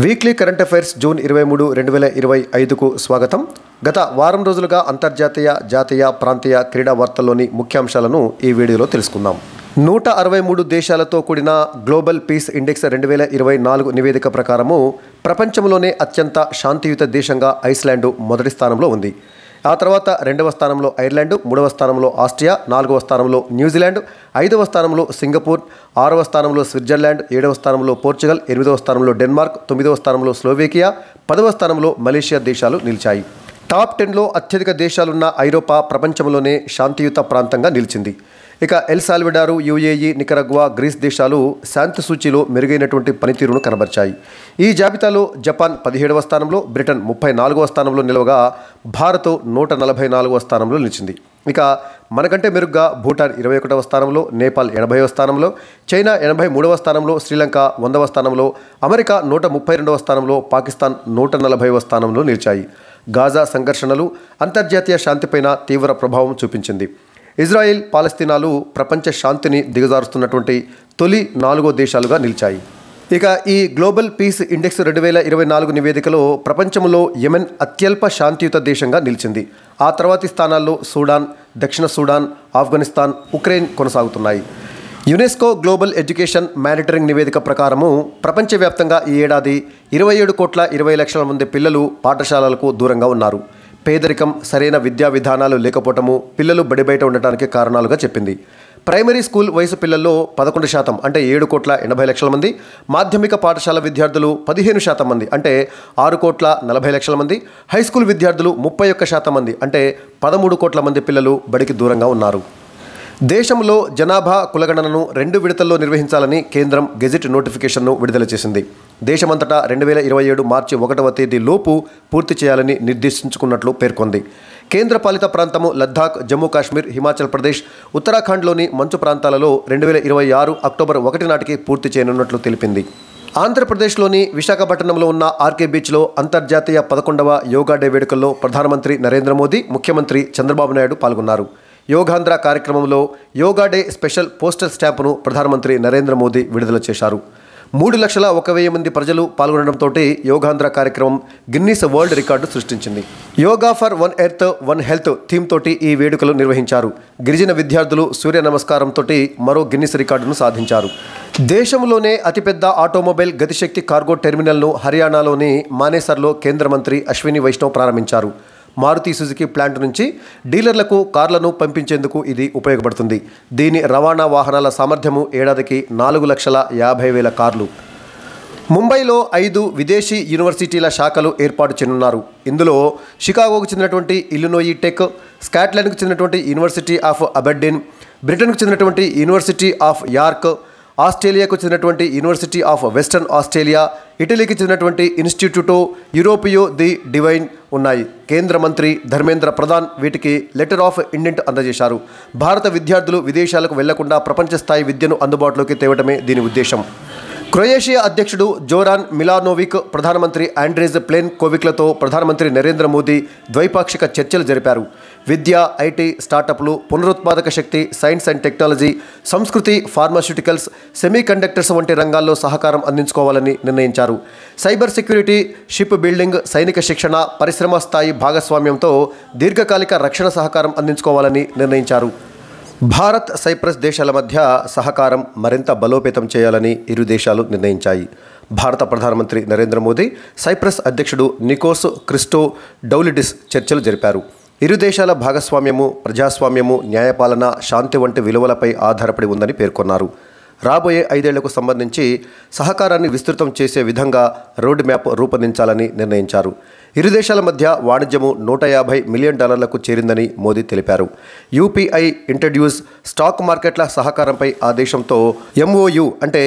Weekly current affairs June 23, 2025కు స్వాగతం. గత వారం రోజులుగా అంతర్జాతీయ, జాతీయ, ప్రాంతీయ క్రీడా వార్తల్లోని ముఖ్యాంశాలను ఈ వీడియోలో తెలుసుకుందాం. 163 దేశాలతో కూడిన గ్లోబల్ పీస్ ఇండెక్స్ 2024 నివేదిక ప్రకారము ప్రపంచంలోనే అత్యంత శాంతియుత దేశంగా ఐస్లాండ్ మొదటి స్థానంలో ఉంది. ఆ తర్వాత 2వ స్థానంలో ఐర్లాండ్, 3వ స్థానంలో ఆస్ట్రియా, 4వ స్థానంలో న్యూజిలాండ్, 5వ స్థానంలో సింగపూర్, 6వ స్థానంలో స్విట్జర్లాండ్, 7వ స్థానంలో పోర్చుగల్, 8వ స్థానంలో డెన్మార్క్, 9వ స్థానంలో స్లోవేకియా, 10వ స్థానంలో మలేషియా దేశాలు నిలిచాయి. టాప్ 10లో అత్యధిక దేశాలున్న ఐరోపా ప్రపంచంలోనే శాంతియుత ప్రాంతంగా నిలిచింది. ఇక ఎల్ సాల్వడారు, యుఏఈ, నికరగ్వా, గ్రీస్ దేశాలు శాంతి సూచీలో మెరుగైనటువంటి పనితీరును కనబర్చాయి. ఈ జాబితాలో జపాన్ 17వ స్థానంలో, బ్రిటన్ 34వ స్థానంలో నిలవగా భారత్ 144వ స్థానంలో నిలిచింది. ఇక మనకంటే మెరుగ్గా భూటాన్ 21వ స్థానంలో, నేపాల్ 80వ స్థానంలో, చైనా 83వ స్థానంలో, శ్రీలంక 100వ స్థానంలో, అమెరికా 132వ స్థానంలో, పాకిస్తాన్ 140వ స్థానంలో నిలిచాయి. గాజా సంఘర్షణలు అంతర్జాతీయ శాంతిపైన తీవ్ర ప్రభావం చూపించింది. ఇజ్రాయెల్, పాలస్తీనాలు ప్రపంచ శాంతిని దిగజారుస్తున్నటువంటి తొలి 4 దేశాలుగా నిలిచాయి. ఇక ఈ గ్లోబల్ పీస్ ఇండెక్స్ 2024 నివేదికలో ప్రపంచంలో యెమెన్ అత్యల్ప శాంతియుత దేశంగా నిలిచింది. ఆ తర్వాతి స్థానాల్లో సూడాన్, దక్షిణ సూడాన్, ఆఫ్ఘనిస్తాన్, ఉక్రెయిన్ కొనసాగుతున్నాయి. యునెస్కో గ్లోబల్ ఎడ్యుకేషన్ మానిటరింగ్ నివేదిక ప్రకారము ప్రపంచవ్యాప్తంగా ఈ ఏడాది 27,20,00,000 మంది పిల్లలు పాఠశాలలకు దూరంగా ఉన్నారు. పేదరికం, సరైన విద్యా విధానాలు లేకపోవటము పిల్లలు బడి బయట ఉండటానికి కారణాలుగా చెప్పింది. ప్రైమరీ స్కూల్ వయసు పిల్లల్లో 11% అంటే 7,80,00,000 మంది, మాధ్యమిక పాఠశాల విద్యార్థులు 15% మంది అంటే 6,40,00,000 మంది, హై స్కూల్ విద్యార్థులు 31% మంది అంటే 13 కోట్ల మంది పిల్లలు బడికి దూరంగా ఉన్నారు. దేశంలో జనాభా కులగణనను 2 విడతల్లో నిర్వహించాలని కేంద్రం గెజిట్ నోటిఫికేషన్ను విడుదల చేసింది. దేశమంతటా 2027 మార్చి 1వ తేదీ లోపు పూర్తి చేయాలని నిర్దేశించుకున్నట్లు పేర్కొంది. కేంద్ర పాలిత ప్రాంతము లద్దాఖ్, జమ్మూ కాశ్మీర్, హిమాచల్ ప్రదేశ్, ఉత్తరాఖండ్లోని మంచు ప్రాంతాలలో 2026 అక్టోబర్ 1 నాటికి పూర్తి చేయనున్నట్లు తెలిపింది. ఆంధ్రప్రదేశ్లోని విశాఖపట్నంలో ఉన్న ఆర్కే బీచ్లో అంతర్జాతీయ 11వ యోగా డే వేడుకల్లో ప్రధానమంత్రి నరేంద్ర మోదీ, ముఖ్యమంత్రి చంద్రబాబు నాయుడు పాల్గొన్నారు. యోగాంధ్ర కార్యక్రమంలో యోగా డే స్పెషల్ పోస్టల్ స్టాంపును ప్రధానమంత్రి నరేంద్ర మోదీ విడుదల చేశారు. 3,01,000 మంది ప్రజలు పాల్గొనడంతో యోగాంధ్ర కార్యక్రమం గిన్నీస్ వరల్డ్ రికార్డు సృష్టించింది. Yoga for one earth one health theme తోటి ఈ వేడుకలు నిర్వహించారు. గిరిజన విద్యార్థులు సూర్య నమస్కారంతో మరో గిన్నిస్ రికార్డును సాధించారు. దేశంలోనే అతిపెద్ద ఆటోమొబైల్ గతిశక్తి కార్గో టెర్మినల్ను హర్యానాలోని మానేసర్లో కేంద్ర మంత్రి అశ్విని వైష్ణవ్ ప్రారంభించారు. మారుతి సుజుకి ప్లాంట్ నుంచి డీలర్లకు కార్లను పంపించేందుకు ఇది ఉపయోగపడుతుంది. దీని రవాణా వాహనాల సామర్థ్యము ఏడాదికి 4,50,000 కార్లు. ముంబైలో 5 విదేశీ యూనివర్సిటీల శాఖలు ఏర్పాటు చేయనున్నారు. ఇందులో షికాగోకు చెందినటువంటి ఇల్లినోయి టెక్, స్కాట్లాండ్కు చెందినటువంటి యూనివర్సిటీ ఆఫ్ అబెర్డీన్, బ్రిటన్కు చెందినటువంటి యూనివర్సిటీ ఆఫ్ యార్క్, ఆస్ట్రేలియాకు చెందినటువంటి యూనివర్సిటీ ఆఫ్ వెస్టర్న్ ఆస్ట్రేలియా, ఇటలీకి చెందినటువంటి ఇన్స్టిట్యూటో యూరోపియో ది డివైన్ ఉన్నాయి. కేంద్ర మంత్రి ధర్మేంద్ర ప్రధాన్ వీటికి లెటర్ ఆఫ్ ఇండెంట్ అందజేశారు. భారత విద్యార్థులు విదేశాలకు వెళ్లకుండా ప్రపంచ స్థాయి విద్యను అందుబాటులోకి తేవడమే దీని ఉద్దేశం. క్రొయేషియా అధ్యక్షుడు జోరాన్ మిలానోవిక్, ప్రధానమంత్రి ఆండ్రేజ్ ప్లెన్కోవిక్లతో ప్రధానమంత్రి నరేంద్ర మోదీ ద్వైపాక్షిక చర్చలు జరిపారు. విద్య, ఐటీ, స్టార్టప్లు, పునరుత్పాదక శక్తి, సైన్స్ అండ్ టెక్నాలజీ, సంస్కృతి, ఫార్మాస్యూటికల్స్, సెమీకండక్టర్స్ వంటి రంగాల్లో సహకారం అందించుకోవాలని నిర్ణయించారు. సైబర్ సెక్యూరిటీ, షిప్ బిల్డింగ్, సైనిక శిక్షణ, పరిశ్రమ స్థాయి భాగస్వామ్యంతో దీర్ఘకాలిక రక్షణ సహకారం అందించుకోవాలని నిర్ణయించారు. భారత్, సైప్రస్ దేశాల మధ్య సహకారం మరింత బలోపేతం చేయాలని ఇరు దేశాలు నిర్ణయించాయి. భారత ప్రధానమంత్రి నరేంద్ర మోదీ, సైప్రస్ అధ్యక్షుడు నికోస్ క్రిస్టో డౌలిడిస్ చర్చలు జరిపారు. ఇరు దేశాల భాగస్వామ్యము, ప్రజాస్వామ్యము, న్యాయపాలన, శాంతి వంటి విలువలపై ఆధారపడి ఉందని పేర్కొన్నారు. రాబోయే 5 ఏళ్లకు సంబంధించి సహకారాన్ని విస్తృతం చేసే విధంగా రోడ్ మ్యాప్ రూపొందించాలని నిర్ణయించారు. ఇరు దేశాల మధ్య వాణిజ్యము $150 మిలియన్ చేరిందని మోదీ తెలిపారు. యూపీఐ ఇంట్రడ్యూస్ స్టాక్ మార్కెట్ల సహకారంపై ఆ దేశంతో MOU అంటే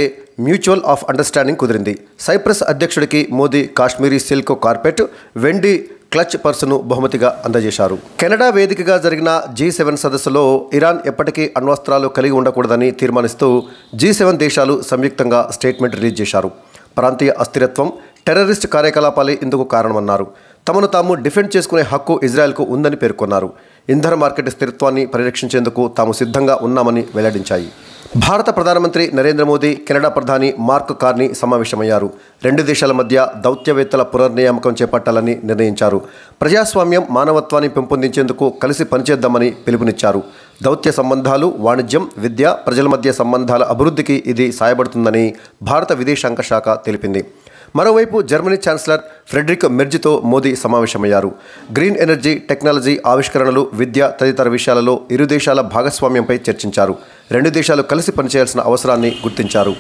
మ్యూచువల్ ఆఫ్ అండర్స్టాండింగ్ కుదిరింది. సైప్రస్ అధ్యక్షుడికి మోదీ కాశ్మీరీ సిల్క్ కార్పెట్, వెండి క్లచ్ పర్సును బహుమతిగా అందజేశారు. కెనడా వేదికగా జరిగిన G7 సదస్సులో ఇరాన్ ఎప్పటికీ అణ్వస్త్రాలు కలిగి ఉండకూడదని తీర్మానిస్తూ G7 దేశాలు సంయుక్తంగా స్టేట్మెంట్ రిలీజ్ చేశారు. ప్రాంతీయ అస్థిరత్వం, టెర్రరిస్ట్ కార్యకలాపాలే ఇందుకు కారణమన్నారు. తమను తాము డిఫెండ్ చేసుకునే హక్కు ఇజ్రాయెల్కు ఉందని పేర్కొన్నారు. ఇంధన మార్కెట్ స్థిరత్వాన్ని పరిరక్షించేందుకు తాము సిద్ధంగా ఉన్నామని వెల్లడించాయి. భారత ప్రధానమంత్రి నరేంద్ర మోదీ కెనడా ప్రధాని మార్క్ కార్నీ సమావేశమయ్యారు. రెండు దేశాల మధ్య దౌత్యవేత్తల పునర్నియామకం చేపట్టాలని నిర్ణయించారు. ప్రజాస్వామ్యం, మానవత్వాన్ని పెంపొందించేందుకు కలిసి పనిచేద్దామని పిలుపునిచ్చారు. దౌత్య సంబంధాలు, వాణిజ్యం, విద్య, ప్రజల మధ్య సంబంధాల అభివృద్ధికి ఇది సాయపడుతుందని భారత విదేశాంగ శాఖ తెలిపింది. మరోవైపు జర్మనీ ఛాన్సలర్ ఫ్రెడరిక్ మెర్జ్తో మోదీ సమావేశమయ్యారు. గ్రీన్ ఎనర్జీ, టెక్నాలజీ, ఆవిష్కరణలు, విద్య తదితర విషయాలలో ఇరు దేశాల భాగస్వామ్యంపై చర్చించారు. రెండు దేశాలు కలిసి పనిచేయాల్సిన అవసరాన్ని గుర్తించారు.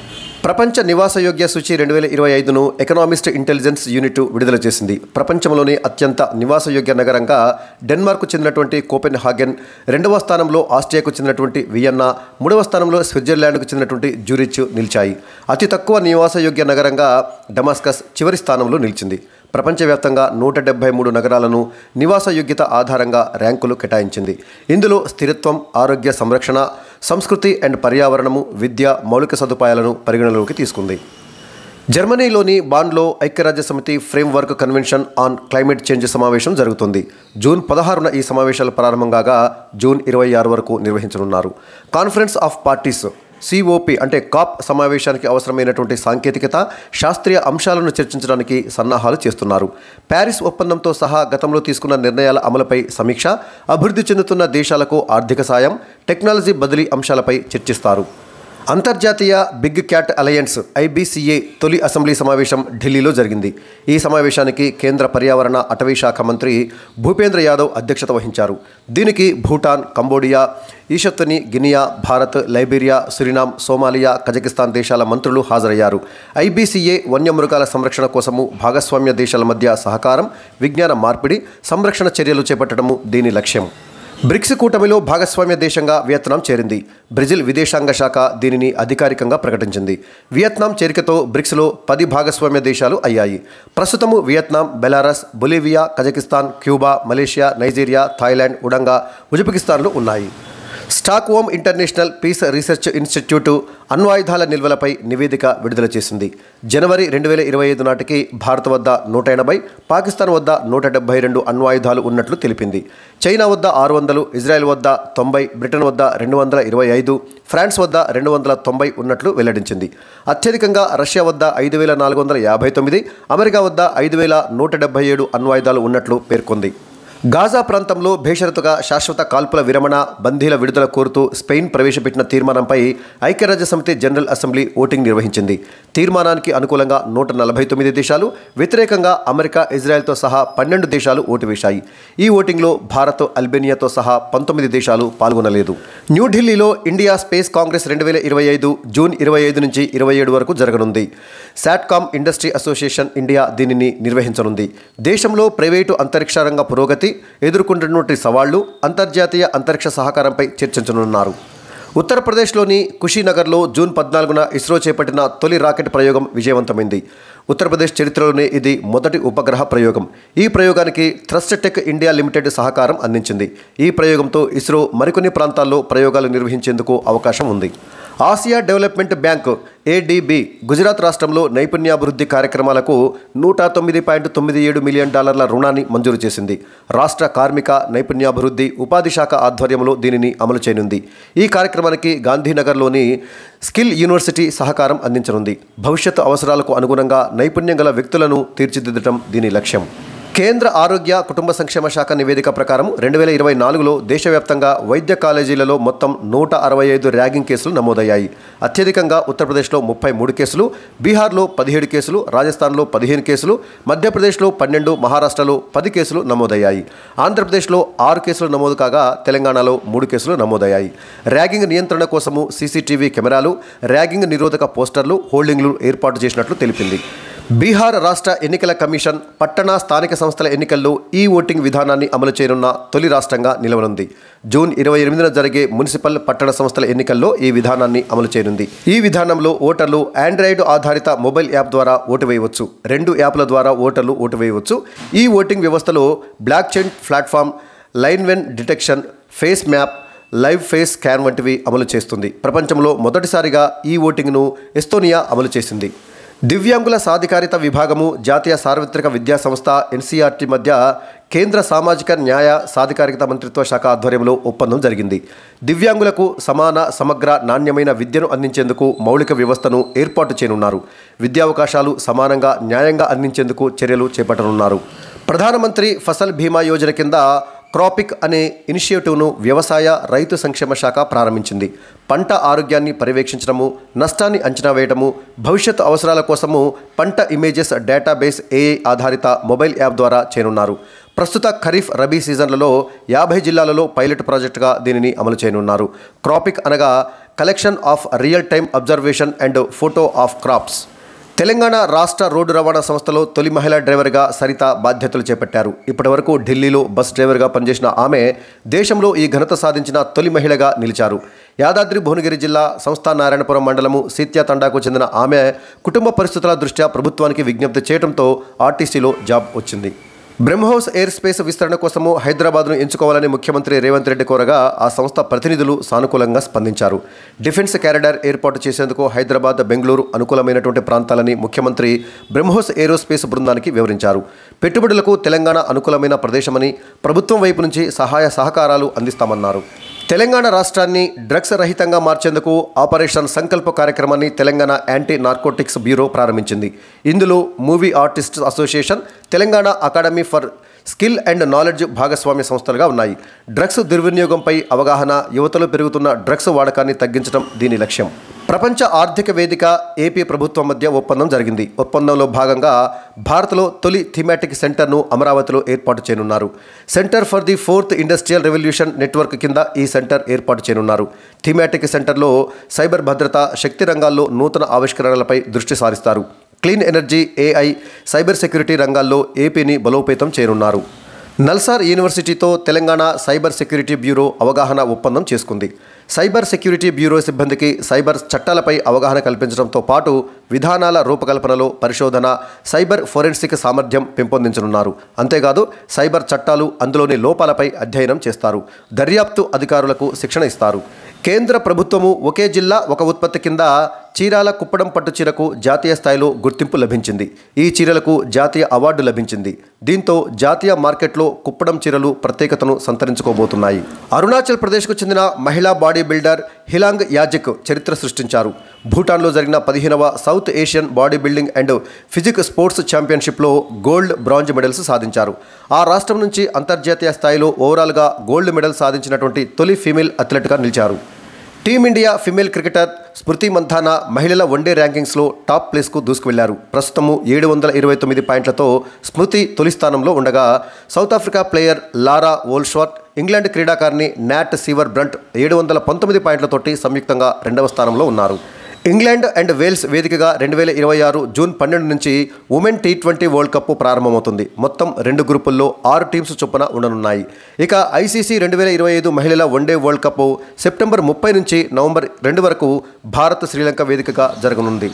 ప్రపంచ నివాసయోగ్య సూచి 2025ను ఎకనామిస్ట్ ఇంటెలిజెన్స్ యూనిట్ విడుదల చేసింది. ప్రపంచంలోని అత్యంత నివాసయోగ్య నగరంగా డెన్మార్కు చెందినటువంటి కోపెన్హాగెన్, రెండవ స్థానంలో ఆస్ట్రియాకు చెందినటువంటి వియన్నా, మూడవ స్థానంలో స్విట్జర్లాండ్కు చెందినటువంటి జ్యూరిచ్ నిలిచాయి. అతి తక్కువ నివాసయోగ్య నగరంగా డమాస్కస్ చివరి స్థానంలో నిలిచింది. ప్రపంచవ్యాప్తంగా 173 నగరాలను నివాసయోగ్యత ఆధారంగా ర్యాంకులు కేటాయించింది. ఇందులో స్థిరత్వం, ఆరోగ్య సంరక్షణ, సంస్కృతి అండ్ పర్యావరణము, విద్య, మౌలిక సదుపాయాలను పరిగణలోకి తీసుకుంది. జర్మనీలోని బాన్లో ఐక్యరాజ్యసమితి framework convention on climate change సమావేశం జరుగుతుంది. జూన్ 16న ఈ సమావేశాలు ప్రారంభం కాగా జూన్ 26 వరకు నిర్వహించనున్నారు. కాన్ఫరెన్స్ ఆఫ్ పార్టీస్ COP అంటే కాప్ సమావేశానికి అవసరమైనటువంటి సాంకేతికత, శాస్త్రీయ అంశాలను చర్చించడానికి సన్నాహాలు చేస్తున్నారు. ప్యారిస్ ఒప్పందంతో సహా గతంలో తీసుకున్న నిర్ణయాల అమలుపై సమీక్ష, అభివృద్ధి చెందుతున్న దేశాలకు ఆర్థిక సాయం, టెక్నాలజీ బదిలీ అంశాలపై చర్చిస్తారు. అంతర్జాతీయ బిగ్ క్యాట్ అలయన్స్ IBCA తొలి అసెంబ్లీ సమావేశం ఢిల్లీలో జరిగింది. ఈ సమావేశానికి కేంద్ర పర్యావరణ, అటవీ శాఖ మంత్రి భూపేంద్ర యాదవ్ అధ్యక్షత వహించారు. దీనికి భూటాన్, కంబోడియా, ఈషత్తుని Guinea, Bharat, Liberia, Suriname, Somalia, Kazakhstan దేశాల మంత్రులు హాజరయ్యారు. IBCA వన్యమృగాల సంరక్షణ కోసము భాగస్వామ్య దేశాల మధ్య సహకారం, విజ్ఞాన మార్పిడి, సంరక్షణ చర్యలు చేపట్టడము దీని లక్ష్యం. బ్రిక్స్ కూటమిలో భాగస్వామ్య దేశంగా వియత్నాం చేరింది. బ్రెజిల్ విదేశాంగ శాఖ దీనిని అధికారికంగా ప్రకటించింది. వియత్నాం చేరికతో బ్రిక్స్లో 10 భాగస్వామ్య దేశాలు అయ్యాయి. ప్రస్తుతము Vietnam, Belarus, Bolivia, Kazakhstan, Cuba, Malaysia, Nigeria, Thailand, ఉడంగా, ఉజ్బెకిస్తాన్లు ఉన్నాయి. Stockholm International Peace Research Institute అణ్వాయుధాల నిల్వలపై నివేదిక విడుదల చేసింది. జనవరి 2025 నాటికి భారత్ వద్ద 180, పాకిస్తాన్ వద్ద 172 అణ్వాయుధాలు ఉన్నట్లు తెలిపింది. చైనా వద్ద 600, ఇజ్రాయెల్ వద్ద 90, బ్రిటన్ వద్ద 225, ఫ్రాన్స్ వద్ద 290 ఉన్నట్లు వెల్లడించింది. అత్యధికంగా రష్యా వద్ద 5459, అమెరికా వద్ద 5177 అణ్వాయుధాలు ఉన్నట్లు పేర్కొంది. గాజా ప్రాంతంలో బేషరతుగా శాశ్వత కాల్పుల విరమణ, బందీల విడుదల కోరుతూ స్పెయిన్ ప్రవేశపెట్టిన తీర్మానంపై ఐక్యరాజ్యసమితి జనరల్ అసెంబ్లీ ఓటింగ్ నిర్వహించింది. తీర్మానానికి అనుకూలంగా 149 దేశాలు, వ్యతిరేకంగా అమెరికా, ఇజ్రాయెల్తో సహా 12 దేశాలు ఓటు వేశాయి. ఈ ఓటింగ్లో భారత్, అల్బేనియాతో సహా 19 దేశాలు పాల్గొనలేదు. న్యూఢిల్లీలో ఇండియా స్పేస్ కాంగ్రెస్ 2025 జూన్ 25 నుంచి 27 వరకు జరగనుంది. సాట్కామ్ ఇండస్ట్రీ అసోసియేషన్ ఇండియా దీనిని నిర్వహించనుంది. దేశంలో ప్రైవేటు అంతరిక్ష రంగ పురోగతి, ఎదుర్కొంటున్నటువంటి సవాళ్లు, అంతర్జాతీయ అంతరిక్ష సహకారంపై చర్చించనున్నారు. ఉత్తరప్రదేశ్లోని కుషీనగర్లో జూన్ 14న ఇస్రో చేపట్టిన తొలి రాకెట్ ప్రయోగం విజయవంతమైంది. ఉత్తరప్రదేశ్ చరిత్రలోనే ఇది మొదటి ఉపగ్రహ ప్రయోగం. ఈ ప్రయోగానికి థ్రస్ట్ టెక్ ఇండియా లిమిటెడ్ సహకారం అందించింది. ఈ ప్రయోగంతో ఇస్రో మరికొన్ని ప్రాంతాల్లో ప్రయోగాలు నిర్వహించేందుకు అవకాశం ఉంది. Asia development bank ADB Gujarat రాష్ట్రంలో నైపుణ్యాభివృద్ధి కార్యక్రమాలకు $109.97 మిలియన్ రుణాన్ని మంజూరు చేసింది. రాష్ట్ర కార్మిక, నైపుణ్యాభివృద్ధి, ఉపాధి శాఖ ఆధ్వర్యంలో దీనిని అమలు చేయనుంది. ఈ కార్యక్రమానికి గాంధీనగర్లోని స్కిల్ యూనివర్సిటీ సహకారం అందించనుంది. భవిష్యత్తు అవసరాలకు అనుగుణంగా నైపుణ్యం గల వ్యక్తులను తీర్చిదిద్దడం దీని లక్ష్యం. కేంద్ర ఆరోగ్య, కుటుంబ సంక్షేమ శాఖ నివేదిక ప్రకారం 2024లో దేశవ్యాప్తంగా వైద్య కాలేజీలలో మొత్తం 165 ర్యాగింగ్ కేసులు నమోదయ్యాయి. అత్యధికంగా ఉత్తరప్రదేశ్లో 33 కేసులు, బీహార్లో 17 కేసులు, రాజస్థాన్లో 15 కేసులు, మధ్యప్రదేశ్లో 12, మహారాష్ట్రలో 10 కేసులు నమోదయ్యాయి. ఆంధ్రప్రదేశ్లో 6 కేసులు నమోదు కాగా తెలంగాణలో 3 కేసులు నమోదయ్యాయి. ర్యాగింగ్ నియంత్రణ కోసము CCTV కెమెరాలు, ర్యాగింగ్ నిరోధక పోస్టర్లు, హోల్డింగ్లు ఏర్పాటు చేసినట్లు తెలిపింది. బీహార్ రాష్ట్ర ఎన్నికల కమిషన్ పట్టణ, స్థానిక సంస్థల ఎన్నికల్లో ఈ ఓటింగ్ విధానాన్ని అమలు చేయనున్న తొలి రాష్ట్రంగా నిలవనుంది. జూన్ 28న జరిగే మున్సిపల్, పట్టణ సంస్థల ఎన్నికల్లో ఈ విధానాన్ని అమలు చేయనుంది. ఈ విధానంలో ఓటర్లు ఆండ్రాయిడ్ ఆధారిత మొబైల్ యాప్ ద్వారా ఓటు వేయవచ్చు. 2 యాప్ల ద్వారా ఓటర్లు ఓటు వేయవచ్చు. ఈ ఓటింగ్ వ్యవస్థలో block chain platform, line when detection, face map, live face scan వంటివి అమలు చేస్తుంది. ప్రపంచంలో మొదటిసారిగా ఈ ఓటింగ్ను ఎస్తోనియా అమలు చేసింది. దివ్యాంగుల సాధికారిత విభాగము జాతీయ సార్వత్రిక విద్యా సంస్థ ఎన్సీఆర్టీ మధ్య కేంద్ర సామాజిక న్యాయ సాధికారికత మంత్రిత్వ శాఖ ఆధ్వర్యంలో ఒప్పందం జరిగింది. దివ్యాంగులకు సమాన, సమగ్ర, నాణ్యమైన విద్యను అందించేందుకు మౌలిక వ్యవస్థను ఏర్పాటు చేయనున్నారు. విద్యావకాశాలు సమానంగా, న్యాయంగా అందించేందుకు చర్యలు చేపట్టనున్నారు. ప్రధానమంత్రి ఫసల్ బీమా యోజన కింద క్రాపిక్ అనే ఇనిషియేటివ్ను వ్యవసాయ, రైతు సంక్షేమ శాఖ ప్రారంభించింది. పంట ఆరోగ్యాన్ని పర్యవేక్షించడము, నష్టాన్ని అంచనా వేయడము, భవిష్యత్తు అవసరాల కోసము పంట ఇమేజెస్ డేటాబేస్ AI ఆధారిత మొబైల్ యాప్ ద్వారా చేయనున్నారు. ప్రస్తుత ఖరీఫ్, రబీ సీజన్లలో 50 జిల్లాలలో పైలట్ ప్రాజెక్టుగా దీనిని అమలు చేయనున్నారు. క్రాపిక్ అనగా collection of real time observation and photo of crops. Telangana రాష్ట్ర రోడ్డు రవాణా సంస్థలో తొలి మహిళా డ్రైవర్గా సరిత బాధ్యతలు చేపట్టారు. ఇప్పటివరకు ఢిల్లీలో బస్ డ్రైవర్గా పనిచేసిన ఆమె దేశంలో ఈ ఘనత సాధించిన తొలి మహిళగా నిలిచారు. యాదాద్రి భువనగిరి జిల్లా సంస్థానారాయణపురం మండలము సీత్యా తండాకు చెందిన ఆమె కుటుంబ పరిస్థితుల దృష్ట్యా ప్రభుత్వానికి విజ్ఞప్తి చేయడంతో ఆర్టీసీలో జాబ్ వచ్చింది. బ్రహ్మోస్ ఎయిర్ స్పేస్ విస్తరణ కోసము హైదరాబాద్ను ఎంచుకోవాలని ముఖ్యమంత్రి రేవంత్ రెడ్డి కోరగా ఆ సంస్థ ప్రతినిధులు సానుకూలంగా స్పందించారు. డిఫెన్స్ కారిడార్ ఏర్పాటు చేసేందుకు హైదరాబాద్, బెంగళూరు అనుకూలమైనటువంటి ప్రాంతాలని ముఖ్యమంత్రి బ్రహ్మోస్ ఏరోస్పేస్ బృందానికి వివరించారు. పెట్టుబడులకు తెలంగాణ అనుకూలమైన ప్రదేశమని, ప్రభుత్వం వైపు నుంచి సహాయ సహకారాలు అందిస్తామన్నారు. తెలంగాణ రాష్ట్రాన్ని డ్రగ్స్ రహితంగా మార్చేందుకు ఆపరేషన్ సంకల్ప కార్యక్రమాన్ని తెలంగాణ యాంటీ నార్కోటిక్స్ బ్యూరో ప్రారంభించింది. ఇందులో movie artists association, Telangana academy for skill and knowledge భాగస్వామ్య సంస్థలుగా ఉన్నాయి. డ్రగ్స్ దుర్వినియోగంపై అవగాహన, యువతలో పెరుగుతున్న డ్రగ్స్ వాడకాన్ని తగ్గించడం దీని లక్ష్యం. ప్రపంచ ఆర్థిక వేదిక, ఏపీ ప్రభుత్వం మధ్య ఒప్పందం జరిగింది. ఒప్పందంలో భాగంగా భారత్లో తొలి థీమాటిక్ సెంటర్ను అమరావతిలో ఏర్పాటు చేయనున్నారు. Centre for the 4th industrial revolution network కింద ఈ సెంటర్ ఏర్పాటు చేయనున్నారు. థీమాటిక్ సెంటర్లో సైబర్ భద్రత, శక్తి రంగాల్లో నూతన ఆవిష్కరణలపై దృష్టి సారిస్తారు. Clean energy, AI, cyber security రంగాల్లో ఏపీని బలోపేతం చేయనున్నారు. నల్సార్ యూనివర్సిటీతో తెలంగాణ సైబర్ సెక్యూరిటీ బ్యూరో అవగాహన ఒప్పందం చేసుకుంది. సైబర్ సెక్యూరిటీ బ్యూరో సిబ్బందికి సైబర్ చట్టాలపై అవగాహన కల్పించడంతో పాటు విధానాల రూపకల్పనలో పరిశోధన, సైబర్ ఫోరెన్సిక్ సామర్థ్యం పెంపొందించనున్నారు. అంతేకాదు సైబర్ చట్టాలు, అందులోని లోపాలపై అధ్యయనం చేస్తారు. దర్యాప్తు అధికారులకు శిక్షణ ఇస్తారు. కేంద్ర ప్రభుత్వము ఒకే జిల్లా ఒక ఉత్పత్తి కింద చీరాల కుప్పడం పట్టు చీరకు జాతీయ స్థాయిలో గుర్తింపు లభించింది. ఈ చీరలకు జాతీయ అవార్డు లభించింది. దీంతో జాతీయ మార్కెట్లో కుప్పడం చీరలు ప్రత్యేకతను సంతరించుకోబోతున్నాయి. అరుణాచల్ ప్రదేశ్కు చెందిన మహిళా బాడీ బిల్డర్ హిలాంగ్ యాజిక్ చరిత్ర సృష్టించారు. భూటాన్లో జరిగిన 15వ South Asian body building and physique sports ఛాంపియన్షిప్లో గోల్డ్, బ్రాంజ్ మెడల్స్ సాధించారు. ఆ రాష్ట్రం నుంచి అంతర్జాతీయ స్థాయిలో ఓవరాల్గా గోల్డ్ మెడల్ సాధించినటువంటి తొలి ఫీమేల్ అథ్లెట్గా నిలిచారు. టీమిండియా ఫీమేల్ క్రికెటర్ స్మృతి మంధానా మహిళల వన్డే ర్యాంకింగ్స్లో టాప్ ప్లేస్కు దూసుకువెళ్లారు. ప్రస్తుతము 729 పాయింట్లతో స్మృతి తొలి స్థానంలో ఉండగా, సౌత్ ఆఫ్రికా ప్లేయర్ లారా వోల్షార్ట్, ఇంగ్లాండ్ క్రీడాకారిణి నాట్ సీవర్ బ్రంట్ 719 పాయింట్లతోటి సంయుక్తంగా 2వ స్థానంలో ఉన్నారు. ఇంగ్లాండ్ అండ్ వేల్స్ వేదికగా 2026 జూన్ 12 నుంచి ఉమెన్ T20 వరల్డ్ కప్ ప్రారంభమవుతుంది. మొత్తం 2 గ్రూపుల్లో 6 టీమ్స్ చొప్పున ఉండనున్నాయి. ఇక ICC 2025 మహిళల వన్డే వరల్డ్ కప్ సెప్టెంబర్ 30 నుంచి నవంబర్ 2 వరకు భారత్, శ్రీలంక వేదికగా జరగనుంది.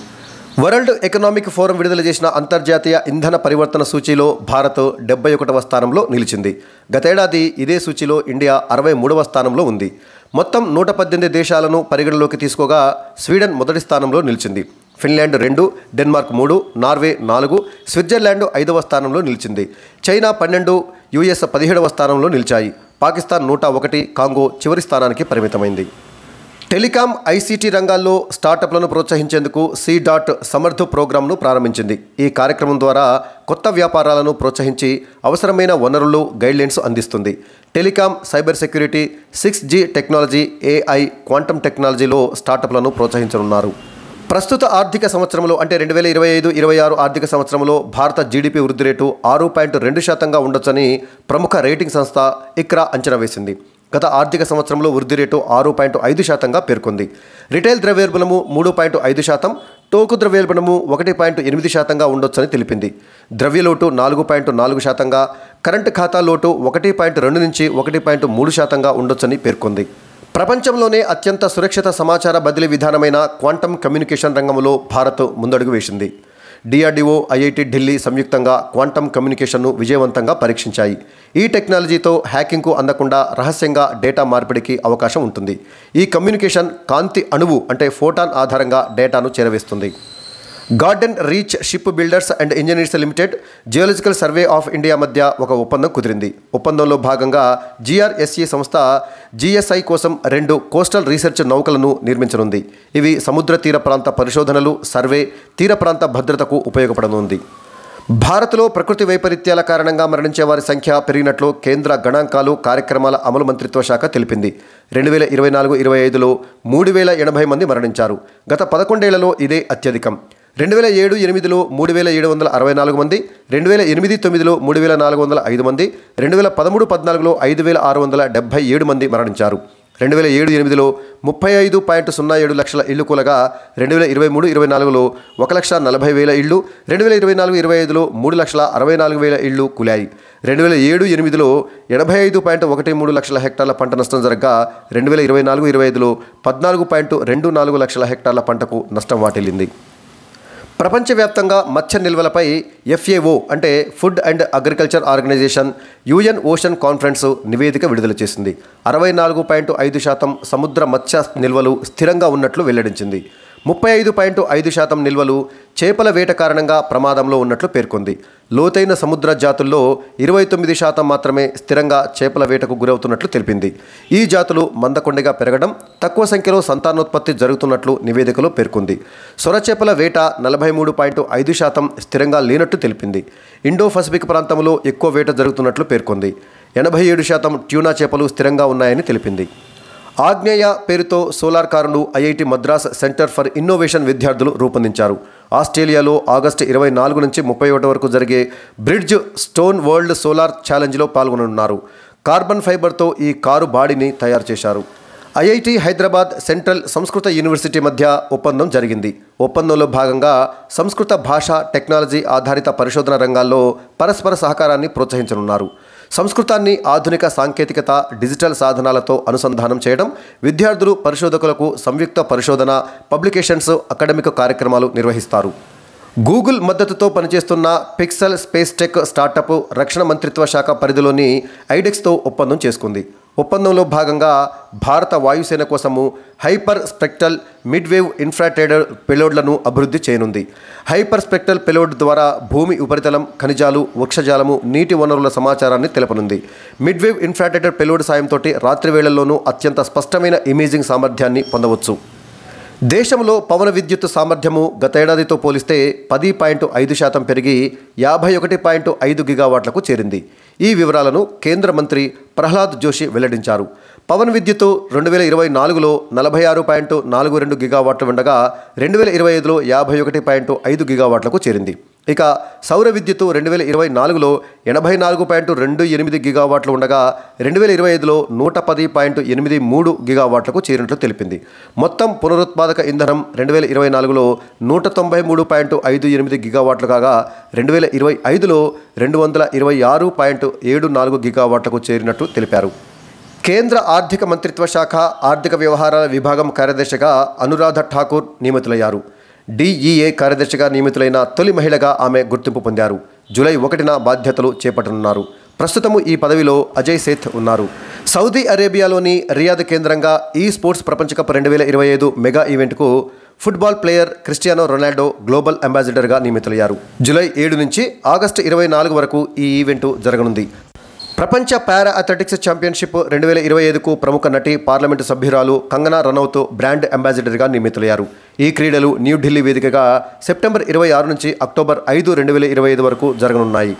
వరల్డ్ ఎకనామిక్ ఫోరం విడుదల చేసిన అంతర్జాతీయ ఇంధన పరివర్తన సూచీలో భారత్ 71వ స్థానంలో నిలిచింది. గతేడాది ఇదే సూచీలో ఇండియా 63వ స్థానంలో ఉంది. మొత్తం 118 దేశాలను పరిగణలోకి తీసుకోగా స్వీడన్ మొదటి స్థానంలో నిలిచింది. ఫిన్లాండ్ 2, డెన్మార్క్ 3, నార్వే 4, స్విట్జర్లాండ్ 5వ స్థానంలో నిలిచింది. చైనా 12, US 17వ స్థానంలో నిలిచాయి. పాకిస్తాన్ 101, కాంగో చివరి స్థానానికి పరిమితమైంది. టెలికాం, ICT రంగాల్లో స్టార్టప్లను ప్రోత్సహించేందుకు సమర్థ్ ప్రోగ్రాంను ప్రారంభించింది. ఈ కార్యక్రమం ద్వారా కొత్త వ్యాపారాలను ప్రోత్సహించి అవసరమైన వనరులు, గైడ్లైన్స్ అందిస్తుంది. Telecom, cyber security, 6G technology, AI, quantum టెక్నాలజీలో స్టార్టప్లను ప్రోత్సహించనున్నారు. ప్రస్తుత ఆర్థిక సంవత్సరంలో అంటే 2025-26 ఆర్థిక సంవత్సరంలో భారత GDP వృద్ధి రేటు 6.2% ఉండొచ్చని ప్రముఖ రేటింగ్ సంస్థ ICRA అంచనా వేసింది. గత ఆర్థిక సంవత్సరంలో వృద్ధి రేటు 6.5%గా పేర్కొంది. రిటైల్ ద్రవ్యోల్బణము 3.5%, టోకు ద్రవ్యోల్బణము 1.8%గా ఉండొచ్చని తెలిపింది. ద్రవ్యలోటు 4.4%గా, కరెంటు ఖాతా లోటు 1.2 నుంచి 1.3%గా ఉండొచ్చని పేర్కొంది. ప్రపంచంలోనే అత్యంత సురక్షిత సమాచార బదిలీ విధానమైన క్వాంటమ్ కమ్యూనికేషన్ రంగంలో భారత్ ముందడుగు వేసింది. DRDO, IIT ఢిల్లీ సంయుక్తంగా క్వాంటమ్ కమ్యూనికేషన్ను విజయవంతంగా పరీక్షించాయి. ఈ టెక్నాలజీతో హ్యాకింగ్కు అందకుండా రహస్యంగా డేటా మార్పిడికి అవకాశం ఉంటుంది. ఈ కమ్యూనికేషన్ కాంతి అణువు అంటే ఫోటాన్ ఆధారంగా డేటాను చేరవేస్తుంది. Garden Reach Shipbuilders and Engineers Limited, Geological Survey of India మధ్య ఒక ఒప్పందం కుదిరింది. ఒప్పందంలో భాగంగా GRSE సంస్థ GSI కోసం 2 కోస్టల్ రీసెర్చ్ నౌకలను నిర్మించనుంది. ఇవి సముద్ర తీర ప్రాంత పరిశోధనలు, సర్వే, తీర ప్రాంత భద్రతకు ఉపయోగపడనుంది. భారత్లో ప్రకృతి వైపరీత్యాల కారణంగా మరణించే వారి సంఖ్య పెరిగినట్లు కేంద్ర గణాంకాలు, కార్యక్రమాల అమలు మంత్రిత్వ శాఖ తెలిపింది. 2024-25లో 3080 మంది మరణించారు. గత 11 ఏళ్లలో ఇదే అత్యధికం. 2007-8లో 3764 మంది, 2008-9లో 3405 మంది, 2013-14లో 5677 మంది మరణించారు. 2007-8లో 35.07 లక్షల ఇళ్లు కూలగా 2023-24లో 1,40,000 ఇళ్లు, 2024-25లో 3,64,000 ఇళ్లు కూలాయి. 2007-8లో 85.13 లక్షల హెక్టార్ల పంట నష్టం జరగగా 2024-25లో 14.24 లక్షల హెక్టార్ల పంటకు నష్టం వాటిల్లింది. ప్రపంచవ్యాప్తంగా మత్స్య నిల్వలపై FAO అంటే food and agriculture organisation UN ocean conference నివేదిక విడుదల చేసింది. 64.5% సముద్ర మత్స్య నిల్వలు స్థిరంగా ఉన్నట్లు వెల్లడించింది. 35.5% నిల్వలు చేపల వేట కారణంగా ప్రమాదంలో ఉన్నట్లు పేర్కొంది. లోతైన సముద్ర జాతుల్లో 29% మాత్రమే స్థిరంగా చేపల వేటకు గురవుతున్నట్లు తెలిపింది. ఈ జాతులు మందకొండగా పెరగడం, తక్కువ సంఖ్యలో సంతానోత్పత్తి జరుగుతున్నట్లు నివేదికలో పేర్కొంది. సొరచేపల వేట 43.5% స్థిరంగా లేనట్టు తెలిపింది. ఇండో పసిఫిక్ ప్రాంతంలో ఎక్కువ వేట జరుగుతున్నట్లు పేర్కొంది. 87% ట్యూనా చేపలు స్థిరంగా ఉన్నాయని తెలిపింది. ఆగ్నేయ పేరుతో సోలార్ కారును IIT Madras Centre for Innovation విద్యార్థులు రూపొందించారు. ఆస్ట్రేలియాలో ఆగస్టు 24 నుంచి 31 వరకు జరిగే బ్రిడ్జ్ స్టోన్ వరల్డ్ సోలార్ ఛాలెంజ్లో పాల్గొననున్నారు. కార్బన్ ఫైబర్తో ఈ కారు బాడీని తయారు చేశారు. IIT హైదరాబాద్, సెంట్రల్ సంస్కృత యూనివర్సిటీ మధ్య ఒప్పందం జరిగింది. ఒప్పందంలో భాగంగా సంస్కృత భాష, టెక్నాలజీ ఆధారిత పరిశోధన రంగాల్లో పరస్పర సహకారాన్ని ప్రోత్సహించనున్నారు. సంస్కృతాన్ని ఆధునిక సాంకేతికత, డిజిటల్ సాధనాలతో అనుసంధానం చేయడం, విద్యార్థులు, పరిశోధకులకు సంయుక్త పరిశోధన, పబ్లికేషన్స్, అకాడమిక్ కార్యక్రమాలు నిర్వహిస్తారు. గూగుల్ మద్దతుతో పనిచేస్తున్న పిక్సెల్ స్పేస్ టెక్ స్టార్టప్ రక్షణ మంత్రిత్వ శాఖ పరిధిలోని ఐడెక్స్తో ఒప్పందం చేసుకుంది. ఒప్పందంలో భాగంగా భారత వాయుసేన కోసము హైపర్ స్పెక్ట్రల్ మిడ్వేవ్ ఇన్ఫ్రారెడ్ పెలోడ్లను అభివృద్ధి చేయనుంది. హైపర్ స్పెక్ట్రల్ పెలోడ్ ద్వారా భూమి ఉపరితలం, ఖనిజాలు, వృక్షజాలము, నీటి వనరుల సమాచారాన్ని తెలపనుంది. మిడ్వేవ్ ఇన్ఫ్రారెడ్ పెలోడ్ సాయంతో రాత్రి వేళల్లోనూ అత్యంత స్పష్టమైన ఇమేజింగ్ సామర్థ్యాన్ని పొందవచ్చు. దేశంలో పవన విద్యుత్ సామర్థ్యము గతేడాదితో పోలిస్తే 10.5% పెరిగి 51.5 గిగావాట్లకు చేరింది. ఈ వివరాలను కేంద్ర మంత్రి ప్రహ్లాద్ జోషి వెల్లడించారు. పవన్ విద్యుత్ 2024లో 46.42 గిగావాట్లు ఉండగా 2025లో 51.5 గిగావాట్లకు చేరింది. ఇక సౌర విద్యుత్ 2024లో 84.28 గిగావాట్లు ఉండగా 2025లో 110.83 గిగావాట్లకు చేరినట్లు తెలిపింది. మొత్తం పునరుత్పాదక ఇంధనం 2024లో 193.58 గిగావాట్లు కాగా 2025లో 226.74 గిగావాట్లకు చేరినట్టు తెలిపారు. కేంద్ర ఆర్థిక మంత్రిత్వ శాఖ ఆర్థిక వ్యవహారాల విభాగం కార్యదర్శిగా అనురాధ ఠాకూర్ నియమితులయ్యారు. DEA కార్యదర్శిగా నియమితులైన తొలి మహిళగా ఆమె గుర్తింపు పొందారు. జూలై 1న బాధ్యతలు చేపట్టనున్నారు. ప్రస్తుతము ఈ పదవిలో అజయ్ సేథ్ ఉన్నారు. సౌదీ అరేబియాలోని రియాద్ కేంద్రంగా ఈ స్పోర్ట్స్ ప్రపంచ కప్ 2025 మెగా ఈవెంట్కు football player Cristiano Ronaldo global అంబాసిడర్గా నియమితులయ్యారు. జూలై 7 నుంచి ఆగస్టు 24 వరకు ఈ ఈవెంటు జరగనుంది. ప్రపంచ పారా అథ్లెటిక్స్ ఛాంపియన్షిప్ 2025కు ప్రముఖ నటి, పార్లమెంటు సభ్యురాలు కంగనా రనౌత్ బ్రాండ్ అంబాసిడర్గా నియమితులయ్యారు. ఈ క్రీడలు న్యూఢిల్లీ వేదికగా సెప్టెంబర్ 26 నుంచి అక్టోబర్ 5, 2025 వరకు జరగనున్నాయి.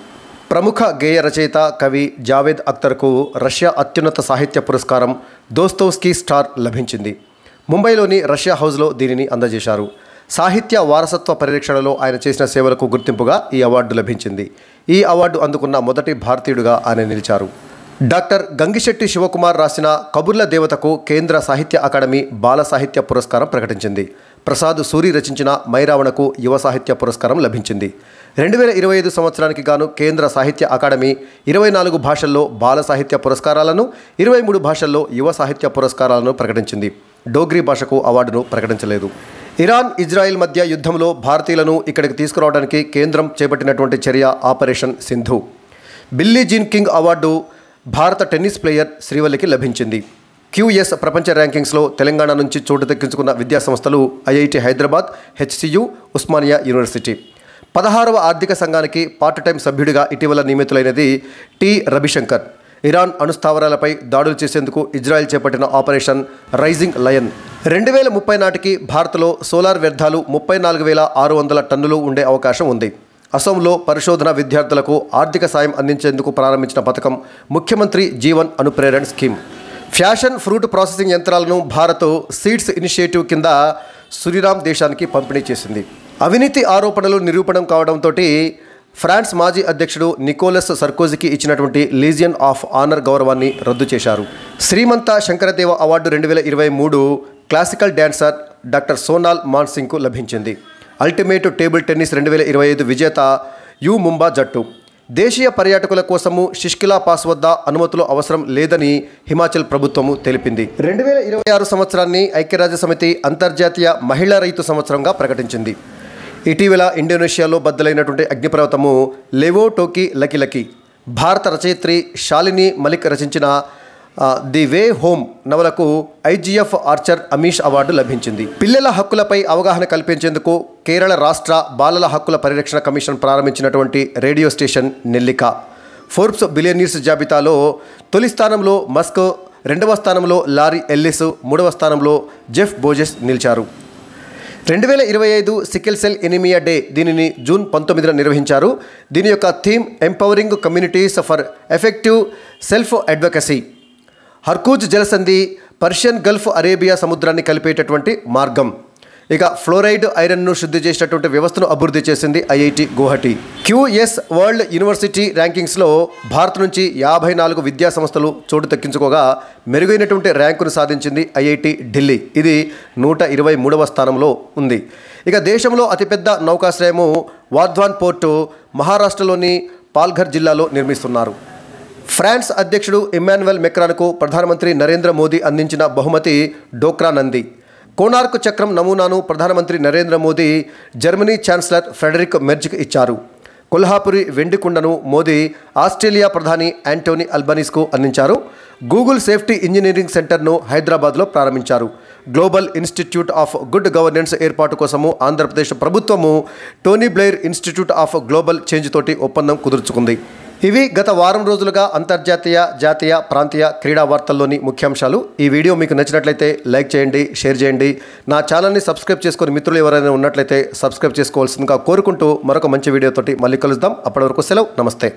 ప్రముఖ గేయ రచయిత, కవి జావేద్ అఖ్తర్కు రష్యా అత్యున్నత సాహిత్య పురస్కారం దోస్తోవ్స్కీ స్టార్ లభించింది. ముంబైలోని రష్యా హౌస్లో దీనిని అందజేశారు. సాహిత్య వారసత్వ పరిరక్షణలో ఆయన చేసిన సేవలకు గుర్తింపుగా ఈ అవార్డు లభించింది. ఈ అవార్డు అందుకున్న మొదటి భారతీయుడిగా ఆయన నిలిచారు. డాక్టర్ గంగిశెట్టి శివకుమార్ రాసిన కబుర్ల దేవతకు కేంద్ర సాహిత్య అకాడమీ బాల సాహిత్య పురస్కారం ప్రకటించింది. ప్రసాద్ సూరి రచించిన మైరావణకు యువ సాహిత్య పురస్కారం లభించింది. 2025 సంవత్సరానికి గాను కేంద్ర సాహిత్య అకాడమీ 24 భాషల్లో బాల సాహిత్య పురస్కారాలను, 23 భాషల్లో యువ సాహిత్య పురస్కారాలను ప్రకటించింది. డోగ్రీ భాషకు అవార్డును ప్రకటించలేదు. ఇరాన్, ఇజ్రాయెల్ మధ్య యుద్ధంలో భారతీయులను ఇక్కడికి తీసుకురావడానికి కేంద్రం చేపట్టినటువంటి చర్య operation Sindhu. Billie Jean King award భారత టెన్నిస్ ప్లేయర్ శ్రీవల్లికి లభించింది. QS ప్రపంచ ర్యాంకింగ్స్లో తెలంగాణ నుంచి చోటు దక్కించుకున్న విద్యాసంస్థలు IIT Hyderabad, HCU, Osmania university. 16వ ఆర్థిక సంఘానికి పార్ట్ టైం సభ్యుడిగా ఇటీవల నియమితులైనది టి. రవిశంకర్. ఇరాన్ అణుస్థావరాలపై దాడులు చేసేందుకు ఇజ్రాయెల్ చేపట్టిన ఆపరేషన్ రైజింగ్ లయన్. 2030 నాటికి భారత్లో సోలార్ వ్యర్థాలు 34,600 టన్నులు ఉండే అవకాశం ఉంది. అసోంలో పరిశోధన విద్యార్థులకు ఆర్థిక సాయం అందించేందుకు ప్రారంభించిన పథకం Mukhyamantri Jeevan Anupreran scheme. Passion fruit processing యంత్రాలను భారత్ సీడ్స్ ఇనిషియేటివ్ కింద సురినామ్ దేశానికి పంపిణీ చేసింది. అవినీతి ఆరోపణలు నిరూపణం కావడంతో ఫ్రాన్స్ మాజీ అధ్యక్షుడు నికోలస్ సర్కోజీకి ఇచ్చినటువంటి లీజియన్ ఆఫ్ ఆనర్ గౌరవాన్ని రద్దు చేశారు. Srimanta Sankardeva award 2023 classical dancer doctor Sonal మాన్సింగ్కు లభించింది. అల్టిమేట్ టేబుల్ టెన్నిస్ 2025 విజేత యు ముంబా జట్టు. దేశీయ పర్యాటకుల కోసము షిష్కిలా పాస్ వద్ద అనుమతులు అవసరం లేదని హిమాచల్ ప్రభుత్వము తెలిపింది. 2026 సంవత్సరాన్ని ఐక్యరాజ్యసమితి అంతర్జాతీయ మహిళా రైతు సంవత్సరంగా ప్రకటించింది. ఇటీవల ఇండోనేషియాలో బద్దలైనటువంటి అగ్నిపర్వతము లెవో టోకి లకి భారత రచయిత్రి శాలిని మలిక్ రచించిన ది వే హోమ్ నవలకు IGF ఆర్చర్ అమీష్ అవార్డు లభించింది. పిల్లల హక్కులపై అవగాహన కల్పించేందుకు కేరళ రాష్ట్ర బాలల హక్కుల పరిరక్షణ కమిషన్ ప్రారంభించినటువంటి రేడియో స్టేషన్ నెల్లిక. ఫోర్బ్స్ బిలియనీర్స్ జాబితాలో తొలి స్థానంలో మస్క్, 2వ స్థానంలో లారీ ఎల్లిస్, 3వ స్థానంలో జెఫ్ బోజెస్ నిలిచారు. 2025 సికిల్ సెల్ ఎనీమియా డే. దీనిని జూన్ 19న నిర్వహించారు. దీని యొక్క theme empowering communities for effective self advocacy. Hormuz జలసంధి పర్షియన్ గల్ఫ్ అరేబియా సముద్రాన్ని కలిపేటటువంటి మార్గం. ఇక ఫ్లోరైడ్ ఐరన్ను శుద్ధి చేసేటటువంటి వ్యవస్థను అభివృద్ధి చేసింది IIT Guwahati. QS world university ర్యాంకింగ్స్లో భారత్ నుంచి 54 విద్యా సంస్థలు చోటు దక్కించుకోగా మెరుగైనటువంటి ర్యాంకును సాధించింది IIT ఢిల్లీ. ఇది 123వ స్థానంలో ఉంది. ఇక దేశంలో అతిపెద్ద నౌకాశ్రయము వాధ్వాన్ పోర్టు మహారాష్ట్రలోని పాల్ఘర్ జిల్లాలో నిర్మిస్తున్నారు. ఫ్రాన్స్ అధ్యక్షుడు ఇమ్మాన్యుయల్ మెక్రాన్కు ప్రధానమంత్రి నరేంద్ర మోదీ అందించిన బహుమతి డోక్రా నంది. కోనార్క్ చక్రం నమూనాను ప్రధానమంత్రి Narendra Modi Germany chancellor Friedrich మెర్జ్కి ఇచ్చారు. కొల్హాపురి వెండి కుండను మోదీ ఆస్ట్రేలియా ప్రధాని యాంటోనీ అల్బనీస్కు అందించారు. గూగుల్ సేఫ్టీ ఇంజనీరింగ్ సెంటర్ను హైదరాబాద్లో ప్రారంభించారు. Global institute of good governance ఏర్పాటు కోసము ఆంధ్రప్రదేశ్ ప్రభుత్వము Tony Blair institute of global change తోటి ఒప్పందం కుదుర్చుకుంది. ఇవి గత వారం రోజులుగా అంతర్జాతీయ, జాతీయ, ప్రాంతీయ క్రీడా వార్తల్లోని ముఖ్యాంశాలు. ఈ వీడియో మీకు నచ్చినట్లయితే లైక్ చేయండి, షేర్ చేయండి. నా ఛానల్ని సబ్స్క్రైబ్ చేసుకొని మిత్రులు ఎవరైనా ఉన్నట్లయితే సబ్స్క్రైబ్ చేసుకోవాల్సిందిగా కోరుకుంటూ మరొక మంచి వీడియోతోటి మళ్ళీ కలుద్దాం. అప్పటి వరకు సెలవు. నమస్తే.